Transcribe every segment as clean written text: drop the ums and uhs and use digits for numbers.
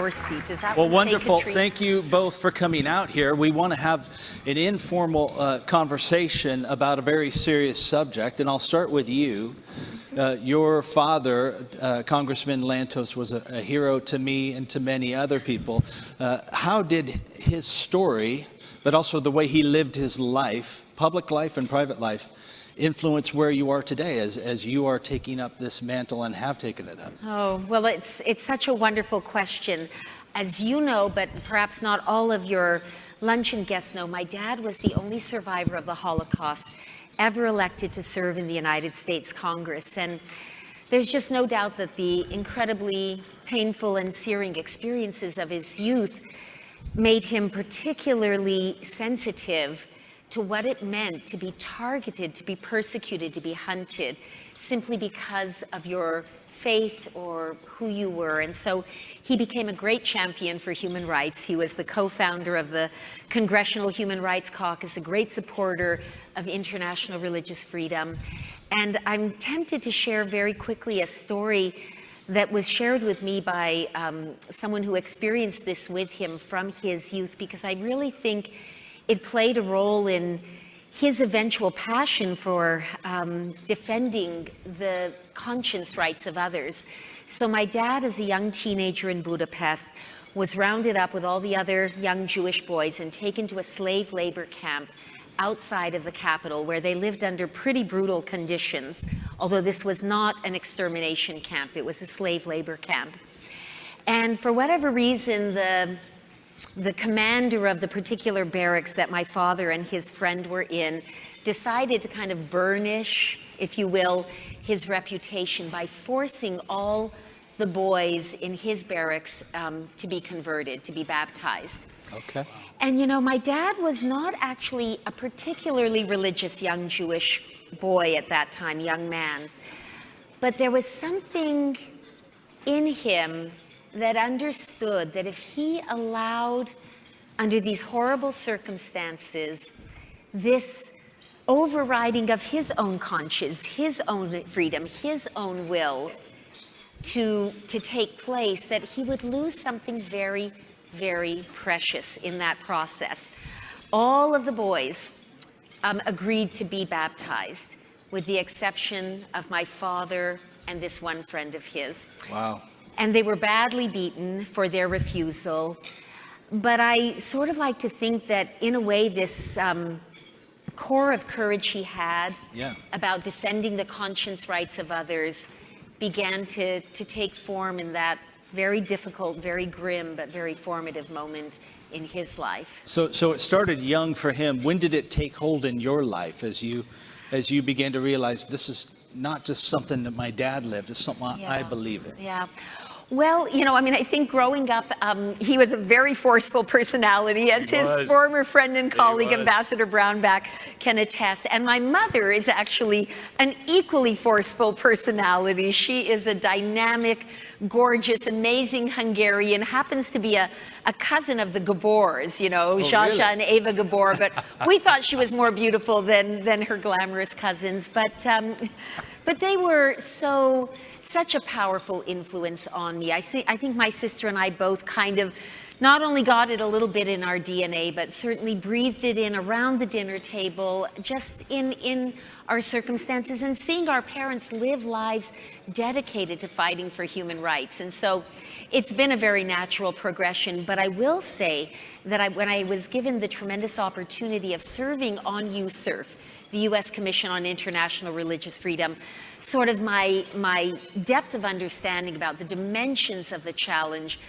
your seat. Does that Well, wonderful. Thank you both for coming out here. We want to have an informal conversation about a very serious subject, and I'll start with you. Your father, Congressman Lantos, was a hero to me and to many other people. How did his story, but also the way he lived his life, public life and private life, influence where you are today as you are taking up this mantle and have taken it up? Oh, well, it's such a wonderful question. As you know, but perhaps not all of your luncheon guests know, my dad was the only survivor of the Holocaust ever elected to serve in the United States Congress. And there's just no doubt that the incredibly painful and searing experiences of his youth made him particularly sensitive to what it meant to be targeted, to be persecuted, to be hunted, simply because of your faith or who you were. And so he became a great champion for human rights. He was the co-founder of the Congressional Human Rights Caucus, a great supporter of international religious freedom. And I'm tempted to share very quickly a story that was shared with me by someone who experienced this with him from his youth, because I really think it played a role in his eventual passion for defending the conscience rights of others. So my dad, as a young teenager in Budapest, was rounded up with all the other young Jewish boys and taken to a slave labor camp outside of the capital, where they lived under pretty brutal conditions, although this was not an extermination camp, it was a slave labor camp. And for whatever reason, the commander of the particular barracks that my father and his friend were in decided to kind of burnish, if you will, his reputation by forcing all the boys in his barracks to be converted, to be baptized. Okay. And you know, my dad was not actually a particularly religious young Jewish boy at that time, young man, but there was something in him that understood that if he allowed, under these horrible circumstances, this overriding of his own conscience, his own freedom, his own will to take place, that he would lose something very, very precious in that process. All of the boys agreed to be baptized, with the exception of my father and this one friend of his. Wow. And they were badly beaten for their refusal. But I sort of like to think that, in a way, this core of courage he had about defending the conscience rights of others began to take form in that very difficult, very grim, but very formative moment in his life. So it started young for him. When did it take hold in your life as you began to realize this is not just something that my dad lived, it's something I believe in? Yeah. Well, you know, I mean, I think growing up, he was a very forceful personality, as his former friend and colleague, Ambassador Brownback, can attest. And my mother is actually an equally forceful personality. She is a dynamic, gorgeous, amazing Hungarian, happens to be a cousin of the Gabors, you know, Zsa and Eva Gabor, but we thought she was more beautiful than her glamorous cousins. But they were such a powerful influence on me. I think my sister and I both kind of not only got it a little bit in our DNA, but certainly breathed it in around the dinner table, just in our circumstances, and seeing our parents live lives dedicated to fighting for human rights. And so it's been a very natural progression. But I will say that when I was given the tremendous opportunity of serving on USCIRF, the U.S. Commission on International Religious Freedom, sort of my depth of understanding about the dimensions of the challenge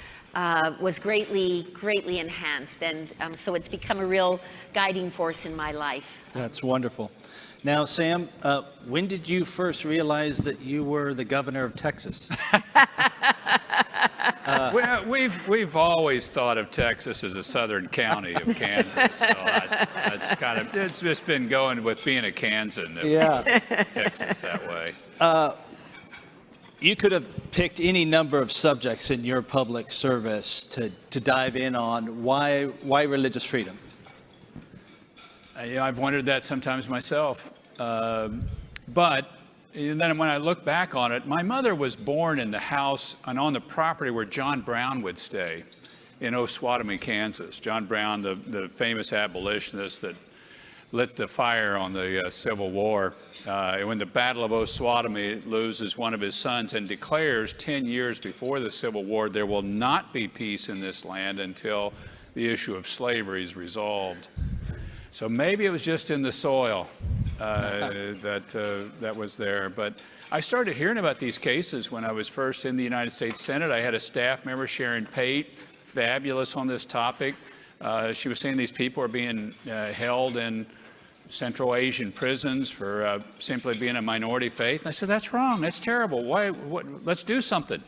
was greatly enhanced. And so it's become a real guiding force in my life. That's wonderful. Now, Sam, when did you first realize that you were the governor of Texas? We've always thought of Texas as a southern county of Kansas, so that's kind of, it's just been going with being a Kansan, Texas that way. You could have picked any number of subjects in your public service to dive in on. Why religious freedom? I've wondered that sometimes myself, but and then when I look back on it, my mother was born in the house and on the property where John Brown would stay in Osawatomie, Kansas. John Brown, the famous abolitionist that lit the fire on the Civil War. When the Battle of Osawatomie loses one of his sons and declares 10 years before the Civil War, there will not be peace in this land until the issue of slavery is resolved. So maybe it was just in the soil that was there. But I started hearing about these cases when I was first in the United States Senate. I had a staff member, Sharon Pate, fabulous on this topic. She was saying these people are being held in Central Asian prisons for simply being a minority faith. And I said, that's wrong, that's terrible. Let's do something.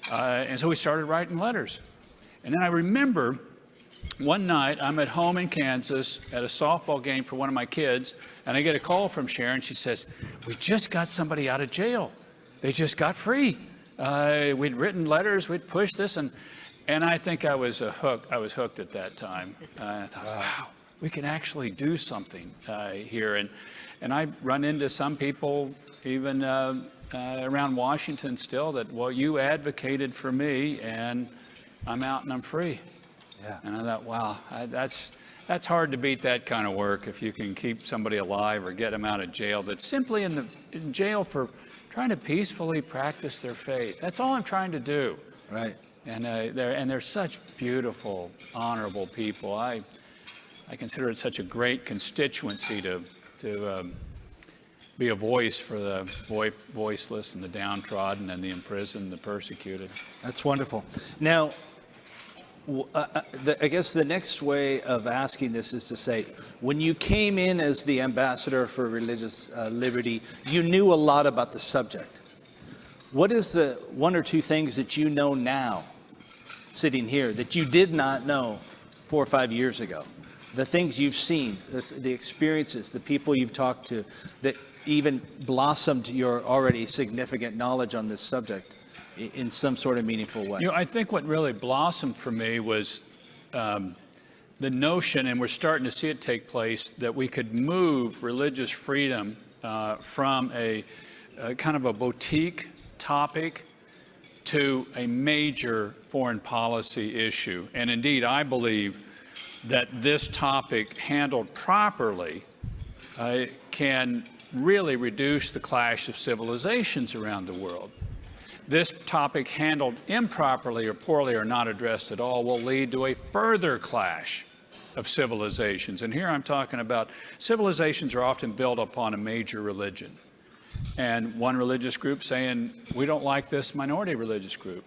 And so we started writing letters. And then I remember one night, I'm at home in Kansas at a softball game for one of my kids, and I get a call from Sharon. She says, we just got somebody out of jail. They just got free. We'd written letters, we'd pushed this, and I think I was hooked. I was hooked at that time. I thought, wow, we can actually do something here. And I run into some people, even around Washington still, that, well, you advocated for me, and I'm out and I'm free. Yeah. And I thought, wow, that's hard to beat that kind of work if you can keep somebody alive or get them out of jail that's simply in jail for trying to peacefully practice their faith. That's all I'm trying to do. Right. And they're such beautiful, honorable people. I consider it such a great constituency to be a voice for the voiceless and the downtrodden and the imprisoned, the persecuted. That's wonderful. Now, I guess the next way of asking this is to say, when you came in as the ambassador for religious liberty, you knew a lot about the subject. What is the one or two things that you know now, sitting here, that you did not know 4 or 5 years ago? The things you've seen, the experiences, the people you've talked to, that even blossomed your already significant knowledge on this subject in some sort of meaningful way? I think what really blossomed for me was the notion, and we're starting to see it take place, that we could move religious freedom from a kind of a boutique topic to a major foreign policy issue. And indeed, I believe that this topic, handled properly, can really reduce the clash of civilizations around the world. This topic, handled improperly or poorly or not addressed at all, will lead to a further clash of civilizations. And here I'm talking about civilizations are often built upon a major religion. And one religious group saying, we don't like this minority religious group.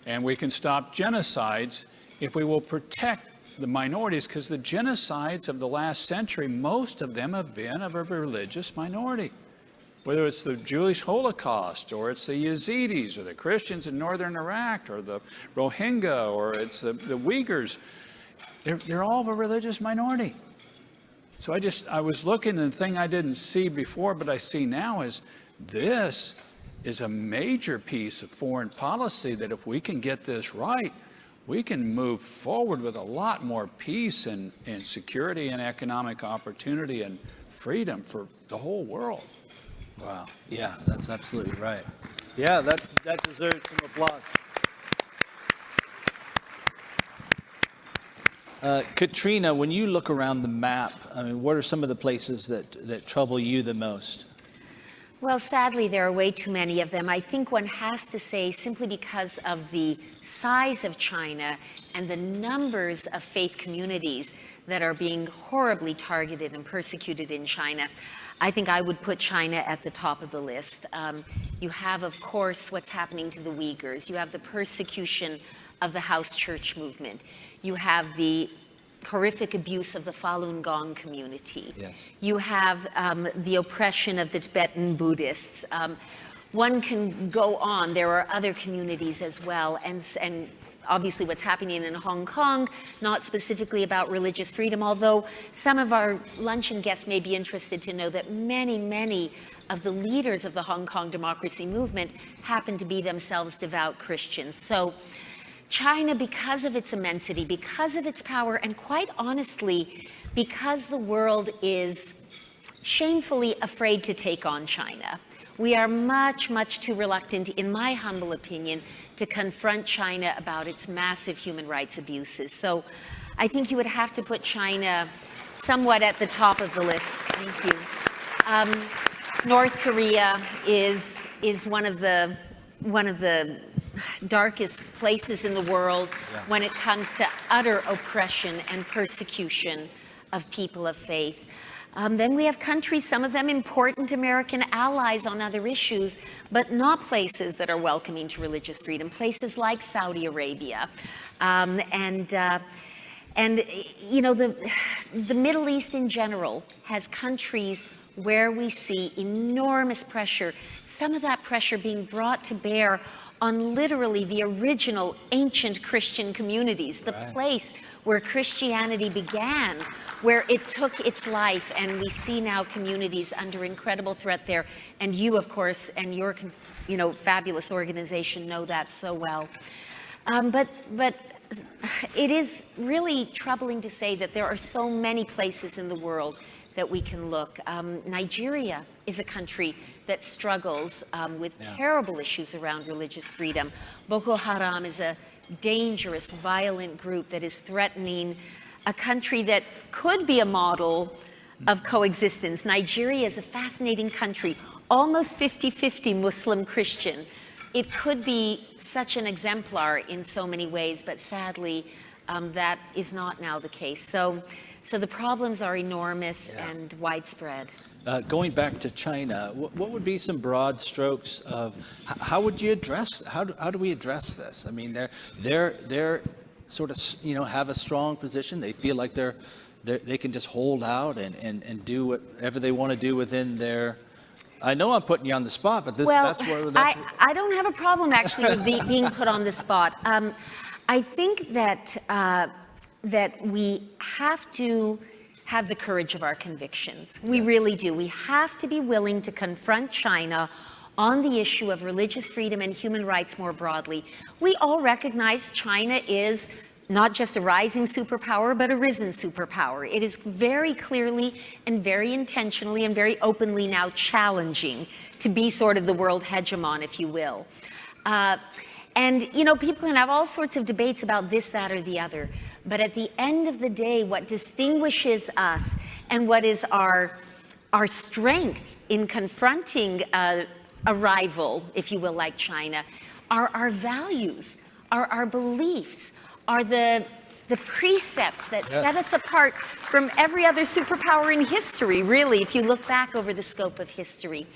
And we can stop genocides if we will protect the minorities, because the genocides of the last century, most of them have been of a religious minority. Whether it's the Jewish Holocaust, or it's the Yazidis, or the Christians in northern Iraq, or the Rohingya, or it's the Uyghurs, they're all of a religious minority. So I was looking, and the thing I didn't see before, but I see now is this is a major piece of foreign policy that if we can get this right, we can move forward with a lot more peace and security and economic opportunity and freedom for the whole world. Wow. Yeah, that's absolutely right. Yeah, that deserves some applause. Katrina, when you look around the map, I mean, what are some of the places that trouble you the most? Well, sadly, there are way too many of them. I think one has to say, simply because of the size of China and the numbers of faith communities that are being horribly targeted and persecuted in China, I think I would put China at the top of the list. You have, of course, what's happening to the Uyghurs. You have the persecution of the house church movement. You have the horrific abuse of the Falun Gong community. Yes. You have the oppression of the Tibetan Buddhists. One can go on. There are other communities as well. And obviously what's happening in Hong Kong, not specifically about religious freedom, although some of our luncheon guests may be interested to know that many, many of the leaders of the Hong Kong democracy movement happen to be themselves devout Christians. So China, because of its immensity, because of its power, and quite honestly, because the world is shamefully afraid to take on China. we are much, much too reluctant, in my humble opinion, to confront China about its massive human rights abuses. So I think you would have to put China somewhat at the top of the list. Thank you. North Korea is one of the darkest places in the world when it comes to utter oppression and persecution of people of faith. Then we have countries, some of them important American allies on other issues, but not places that are welcoming to religious freedom, places like Saudi Arabia. And you know, the Middle East in general has countries where we see enormous pressure, some of that pressure being brought to bear on literally the original ancient Christian communities, the place where Christianity began, where it took its life, and we see now communities under incredible threat there. And you, of course, and your, you know, fabulous organization know that so well. But it is really troubling to say that there are so many places in the world that we can look. Nigeria is a country that struggles with terrible issues around religious freedom. Boko Haram is a dangerous, violent group that is threatening a country that could be a model of coexistence. Nigeria is a fascinating country, almost 50-50 Muslim-Christian. It could be such an exemplar in so many ways, but sadly, that is not now the case. So the problems are enormous and widespread. Going back to China, what would be some broad strokes of how would you address, how do we address this? I mean, they're sort of, you know, have a strong position. They feel like they can just hold out and do whatever they want to do within their. I know I'm putting you on the spot, but I don't have a problem actually with being put on the spot. I think that that we have to have the courage of our convictions. We really do. We have to be willing to confront China on the issue of religious freedom and human rights more broadly. We all recognize China is not just a rising superpower, but a risen superpower. It is very clearly and very intentionally and very openly now challenging to be sort of the world hegemon, if you will. And, you know, people can have all sorts of debates about this, that, or the other. But at the end of the day, what distinguishes us and what is our strength in confronting a rival, if you will, like China, are our values, are our beliefs, are the precepts that set us apart from every other superpower in history, really, if you look back over the scope of history.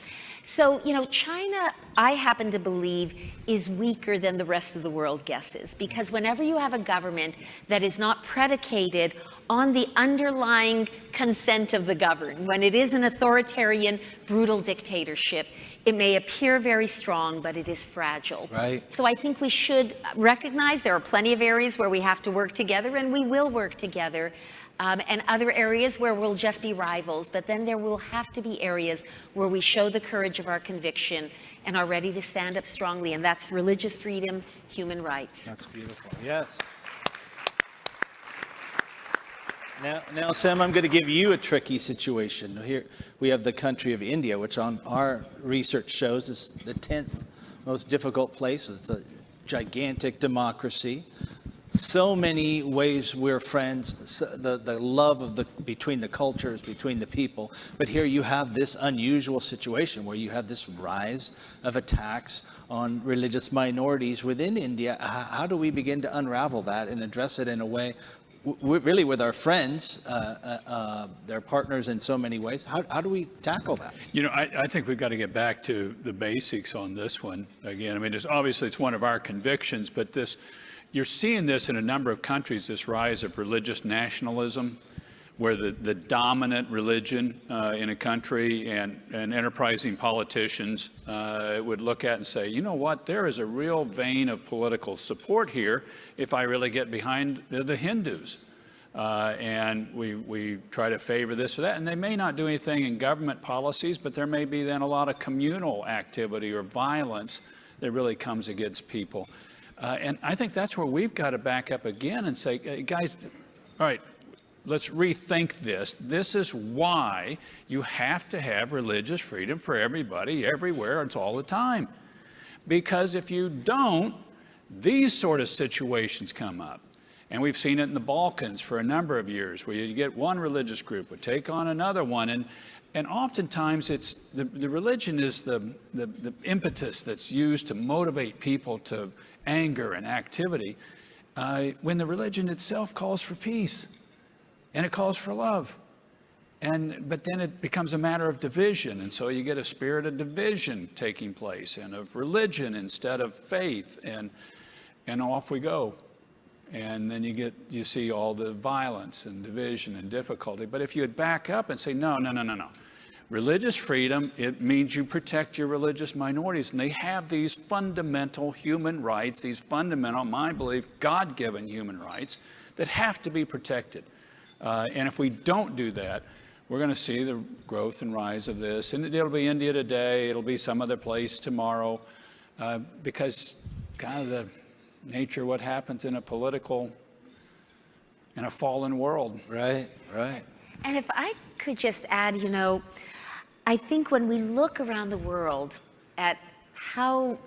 So, you know, China, I happen to believe, is weaker than the rest of the world guesses, because whenever you have a government that is not predicated on the underlying consent of the governed, when it is an authoritarian, brutal dictatorship, it may appear very strong, but it is fragile. Right. So I think we should recognize there are plenty of areas where we have to work together, and we will work together. And other areas where we'll just be rivals, but then there will have to be areas where we show the courage of our conviction and are ready to stand up strongly, and that's religious freedom, human rights. That's beautiful. Yes. Now, Sam, I'm going to give you a tricky situation. Here we have the country of India, which on our research shows is the 10th most difficult place. It's a gigantic democracy. So many ways we're friends, the love of between the cultures, between the people. But here you have this unusual situation where you have this rise of attacks on religious minorities within India. How do we begin to unravel that and address it in a way, really with our friends, their partners in so many ways? How do we tackle that? You know, I think we've got to get back to the basics on this one again. I mean, obviously it's one of our convictions, but you're seeing this in a number of countries, this rise of religious nationalism, where the dominant religion in a country and enterprising politicians would look at and say, you know what, there is a real vein of political support here if I really get behind the Hindus. And we try to favor this or that, and they may not do anything in government policies, but there may be then a lot of communal activity or violence that really comes against people. And I think that's where we've got to back up again and say, guys, all right, let's rethink this. This is why you have to have religious freedom for everybody, everywhere, and all the time. Because if you don't, these sort of situations come up. And we've seen it in the Balkans for a number of years, where you get one religious group would take on another one. And oftentimes it's the religion is the impetus that's used to motivate people to anger and activity, when the religion itself calls for peace and it calls for love. But then it becomes a matter of division, and so you get a spirit of division taking place, and of religion instead of faith, and off we go. And then you see all the violence and division and difficulty. But if you would back up and say, no. Religious freedom, it means you protect your religious minorities, and they have these fundamental human rights, these fundamental, in my belief, God-given human rights that have to be protected. And if we don't do that, we're going to see the growth and rise of this. And it'll be India today, it'll be some other place tomorrow, because kind of the nature of what happens in a fallen world. Right. And if I could just add, I think when we look around the world at how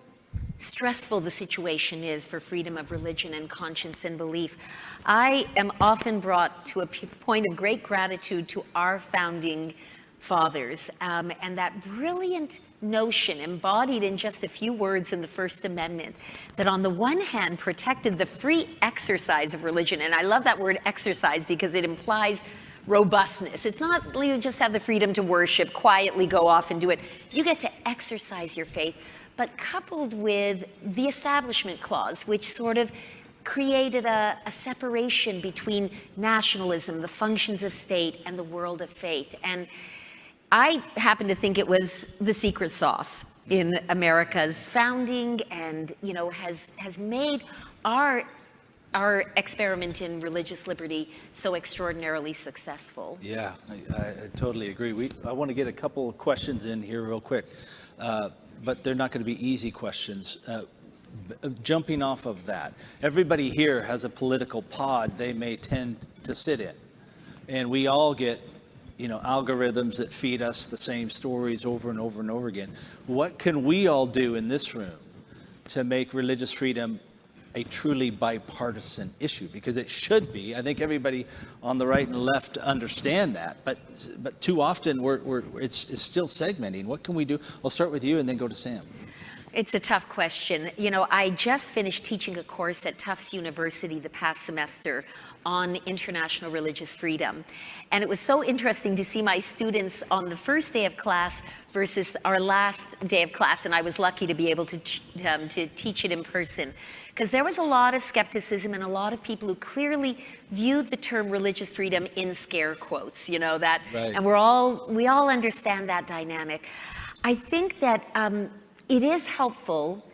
stressful the situation is for freedom of religion and conscience and belief, I am often brought to a point of great gratitude to our founding fathers, and that brilliant notion embodied in just a few words in the First Amendment that on the one hand protected the free exercise of religion. And I love that word exercise because it implies robustness. It's not you just have the freedom to worship, quietly go off and do it. You get to exercise your faith, but coupled with the Establishment Clause, which sort of created a separation between nationalism, the functions of state, and the world of faith. And I happen to think it was the secret sauce in America's founding, and has made our experiment in religious liberty so extraordinarily successful. Yeah, I totally agree. I want to get a couple of questions in here real quick, but they're not going to be easy questions. Jumping off of that, everybody here has a political pod they may tend to sit in, and we all get algorithms that feed us the same stories over and over and over again. What can we all do in this room to make religious freedom a truly bipartisan issue? Because it should be. I think everybody on the right and left understand that, but too often it's still segmenting. What can we do? I'll start with you and then go to Sam. It's a tough question. I just finished teaching a course at Tufts University the past semester on international religious freedom. And it was so interesting to see my students on the first day of class versus our last day of class, and I was lucky to be able to teach it in person. Because there was a lot of skepticism and a lot of people who clearly viewed the term religious freedom in scare quotes, that, right. And we all understand that dynamic. I think that it is helpful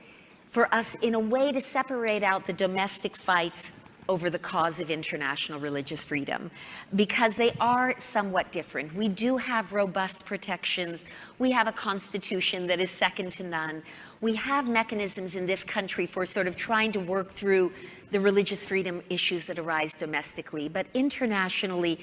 for us in a way to separate out the domestic fights over the cause of international religious freedom, because they are somewhat different. We do have robust protections. We have a constitution that is second to none. We have mechanisms in this country for sort of trying to work through the religious freedom issues that arise domestically. But internationally,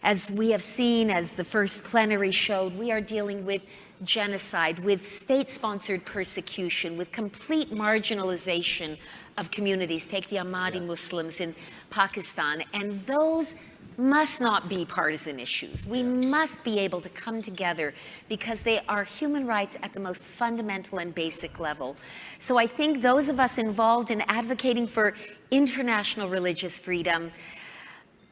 as we have seen, as the first plenary showed, we are dealing with genocide, with state-sponsored persecution, with complete marginalization of communities. Take the Ahmadi Muslims in Pakistan, and those must not be partisan issues. We must be able to come together because they are human rights at the most fundamental and basic level. So I think those of us involved in advocating for international religious freedom,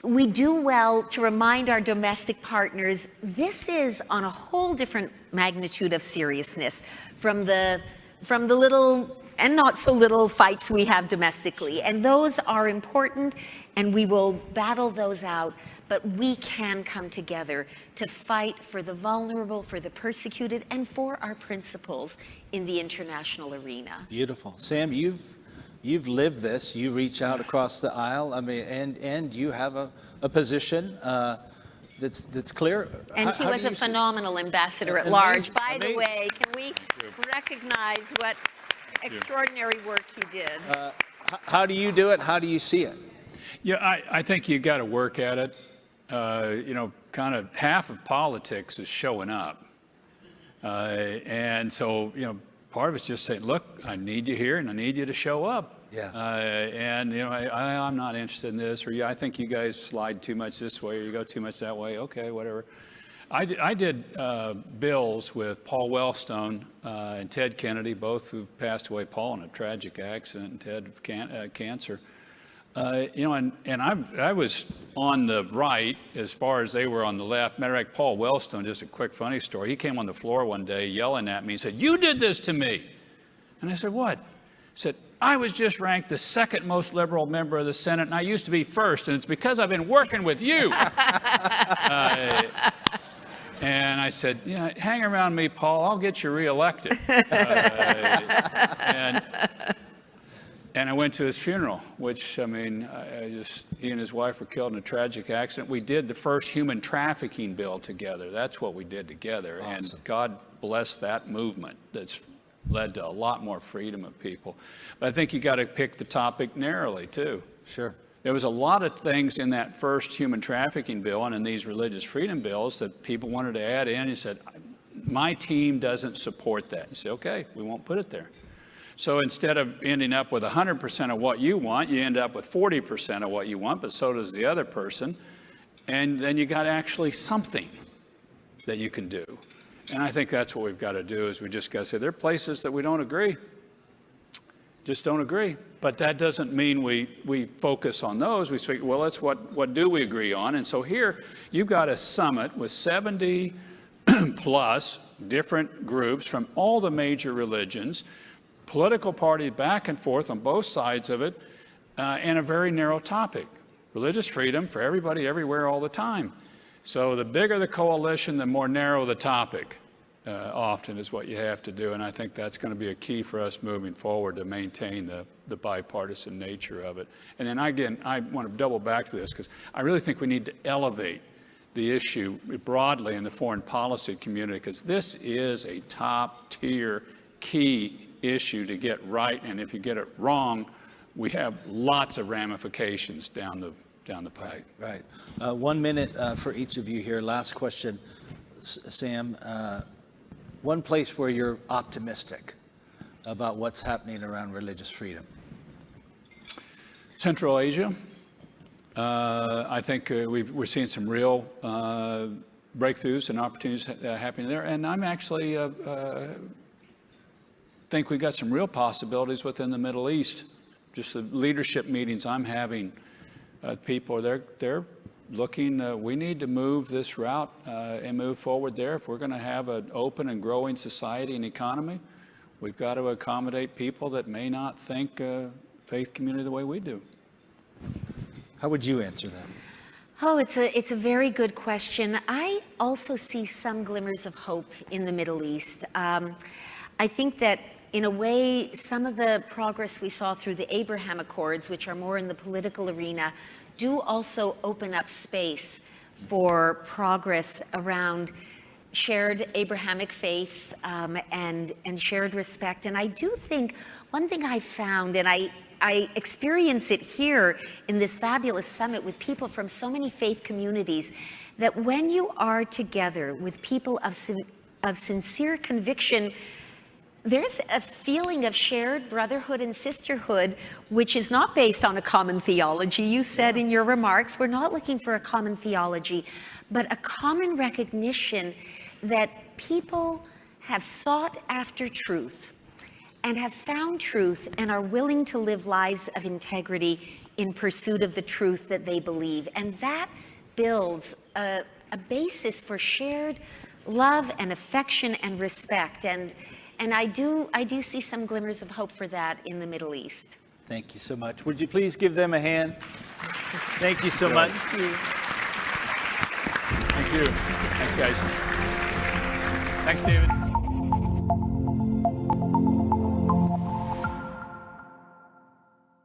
we do well to remind our domestic partners this is on a whole different magnitude of seriousness from the little and not so little fights we have domestically. And those are important, and we will battle those out, but we can come together to fight for the vulnerable, for the persecuted, and for our principles in the international arena. Beautiful. Sam, you've lived this. You reach out across the aisle. I mean, and you have a position that's clear. And he was a phenomenal ambassador at large. By the way, can we recognize what extraordinary work he did? How do you do it? How do you see it? Yeah, I think you got to work at it. kind of half of politics is showing up. And so, part of it's just saying, look, I need you here and I need you to show up. Yeah. I'm not interested in this, or I think you guys slide too much this way, or you go too much that way. Okay, whatever. I did bills with Paul Wellstone and Ted Kennedy, both who've passed away. Paul in a tragic accident, and Ted of cancer. And I was on the right as far as they were on the left. Matter of fact, Paul Wellstone, just a quick funny story. He came on the floor one day yelling at me and said, "You did this to me." And I said, "What?" He said, "I was just ranked the second most liberal member of the Senate, and I used to be first, and it's because I've been working with you." And I said, "Hang around me, Paul. I'll get you reelected." And I went to his funeral, which, he and his wife were killed in a tragic accident. We did the first human trafficking bill together. That's what we did together. Awesome. And God bless that movement that's led to a lot more freedom of people. But I think you got to pick the topic narrowly, too. Sure. There was a lot of things in that first human trafficking bill and in these religious freedom bills that people wanted to add in. He said, "My team doesn't support that." You say, "Okay, we won't put it there." So instead of ending up with 100% of what you want, you end up with 40% of what you want, but so does the other person. And then you got actually something that you can do. And I think that's what we've got to do, is we just got to say, there are places that we don't agree. Just don't agree. But that doesn't mean we focus on those. We say, well, that's what do we agree on? And so here you've got a summit with 70 plus different groups from all the major religions, political parties back and forth on both sides of it, and a very narrow topic: religious freedom for everybody, everywhere, all the time. So the bigger the coalition, the more narrow the topic, often is what you have to do. And I think that's going to be a key for us moving forward to maintain the bipartisan nature of it. And then again, I want to double back to this, because I really think we need to elevate the issue broadly in the foreign policy community, because this is a top tier key issue to get right, and if you get it wrong, we have lots of ramifications down the pipe. Right. 1 minute for each of you here. Last question, Sam. One place where you're optimistic about what's happening around religious freedom? Central Asia. I think we're seeing some real breakthroughs and opportunities happening there, and I'm actually think we've got some real possibilities within the Middle East. Just the leadership meetings I'm having, people, they're looking, we need to move this route and move forward there. If we're going to have an open and growing society and economy, we've got to accommodate people that may not think faith community the way we do. How would you answer that? Oh, it's a very good question. I also see some glimmers of hope in the Middle East. I think that, in a way, some of the progress we saw through the Abraham Accords, which are more in the political arena, do also open up space for progress around shared Abrahamic faiths and shared respect. And I do think one thing I found, and I experience it here in this fabulous summit with people from so many faith communities, that when you are together with people of sincere conviction, there's a feeling of shared brotherhood and sisterhood, which is not based on a common theology. You said in your remarks, we're not looking for a common theology, but a common recognition that people have sought after truth and have found truth and are willing to live lives of integrity in pursuit of the truth that they believe. And that builds a basis for shared love and affection and respect. And I do see some glimmers of hope for that in the Middle East. Thank you so much. Would you please give them a hand? Thank you so much. Thank you. Thank you. Thanks, guys. Thanks, David.